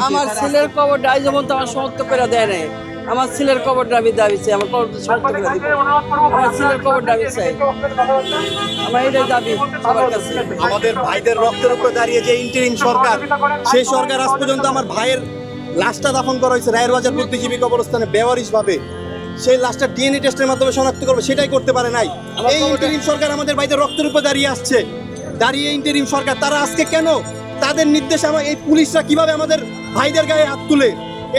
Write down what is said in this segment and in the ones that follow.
আমার ছেলের কবরটা আজ যেমন তো আমার সমর্থ করে দেয় নাই। আমার ছেলের কবরটা আমি দাবি চাই, আমার কবরটা সমর্থ করে দিব। আমার ছেলের কবরটা আমি চাই, আমার এটাই দাবি সবার কাছে। আমাদের ভাইদের রক্তের উপরে দাঁড়িয়ে যে ইন্টারিম সরকার, সেই সরকার আজ পর্যন্ত আমার ভাইয়ের লাশটা দাফন করা হয়েছে রায়ের বাজার বুদ্ধিজীবী কবরস্থানে বেওয়ারিশভাবে। সেই লাশটা ডিএনএ টেস্টের মাধ্যমে শনাক্ত করবে, সেটাই করতে পারে নাই। এই ইন্টারিম সরকার আমাদের ভাইদের রক্তের উপরে দাঁড়িয়ে আসছে, দাঁড়িয়ে ইন্টারিম সরকার তারা আজকে কেন তাদের নির্দেশে আমার এই পুলিশরা কিভাবে আমাদের ভাইদের গায়ে হাত তুলে,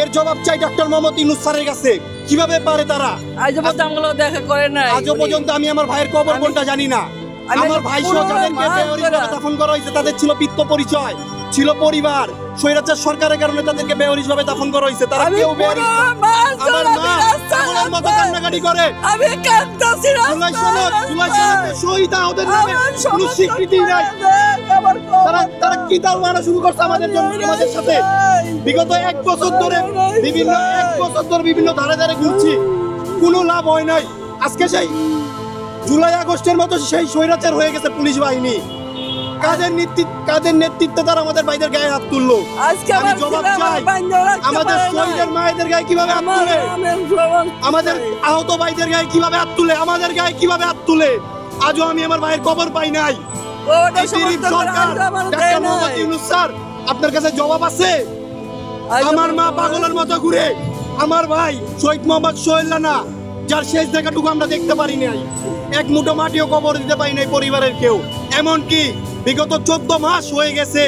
এর জবাব চাই ডক্টর মোহাম্মদ ইউনূস স্যারের কাছে। কিভাবে পারে তারা? আজ পর্যন্ত আমগুলো দেখা করে নাই। আজও পর্যন্ত আমি আমার ভাইয়ের কবর কোনটা জানি না। আমার ভাই সহ যাদেরকে বেওয়ারিশভাবে দাফন করা হয়েছে তাদের ছিল পিতৃ পরিচয়, ছিল পরিবার। স্বৈরাচার সরকারের কারণে তাদেরকে বেওয়ারিশভাবে দাফন করা হয়েছে। তারা কেউ বেওয়ারিশ না। আমার মা পাগলের মতো কান্নাকাটি করে। আমি কাঁদতাছি না। জুলাই সনদে শহীদ আহতদের নামে কোনো স্বীকৃতি নাই। তারা কি তাল মারা শুরু করছে আমাদের জন্য, আমাদের সাথে। বিগত এক বছর ধরে বিভিন্ন ধারে ধারে ঘুরছি, কোনো লাভ হয় নাই। আজকে সেই জুলাই আগস্টের মতো সেই স্বৈরাচার হয়ে গেছে পুলিশ বাহিনী। কাদের নেতৃত্বে তারা আমাদের ভাইদের গায়ে হাত তুললো? আমি জবাব চাই। আমাদের শহীদের মায়েদের গায়ে কিভাবে হাত তুলে, আমাদের আহত ভাইদের গায়ে কিভাবে হাত তুলে, আমাদের গায়ে কিভাবে হাত তুলে। আজও আমি আমার ভাইয়ের খবর পাই নাই। স্যার, আপনার কাছে জবাব আছে? আমার মা পাগলের মতো ঘুরে, আমার ভাই শহীদ মোহাম্মদ সোহেল রানা, যার শেষ দেখাটুকু আমরা দেখতে পারি নাই। এক মুঠো মাটিও কবর দিতে পারি নাই পরিবারের কেউ। এমনকি বিগত 14 মাস হয়ে গেছে,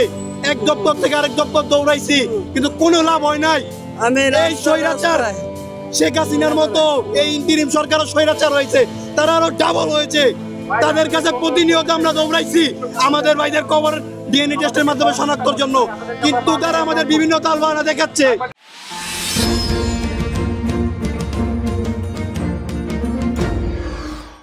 এক দপ্তর থেকে আরেক দপ্তর দৌড়াইছি, কিন্তু কোনো লাভ হয় নাই। এই স্বৈরাচার শেখ হাসিনার মতো এই ইন্টারিম সরকারও স্বৈরাচার হয়েছে, তারা আরো ডাবল হয়েছে। তাদের কাছে প্রতিনিয়ত আমরা দৌড়াইছি আমাদের ভাইদের কবর ডিএনএ টেস্টের মাধ্যমে শনাক্তর জন্য, কিন্তু তারা আমাদের বিভিন্ন তালবাহানা দেখাচ্ছে।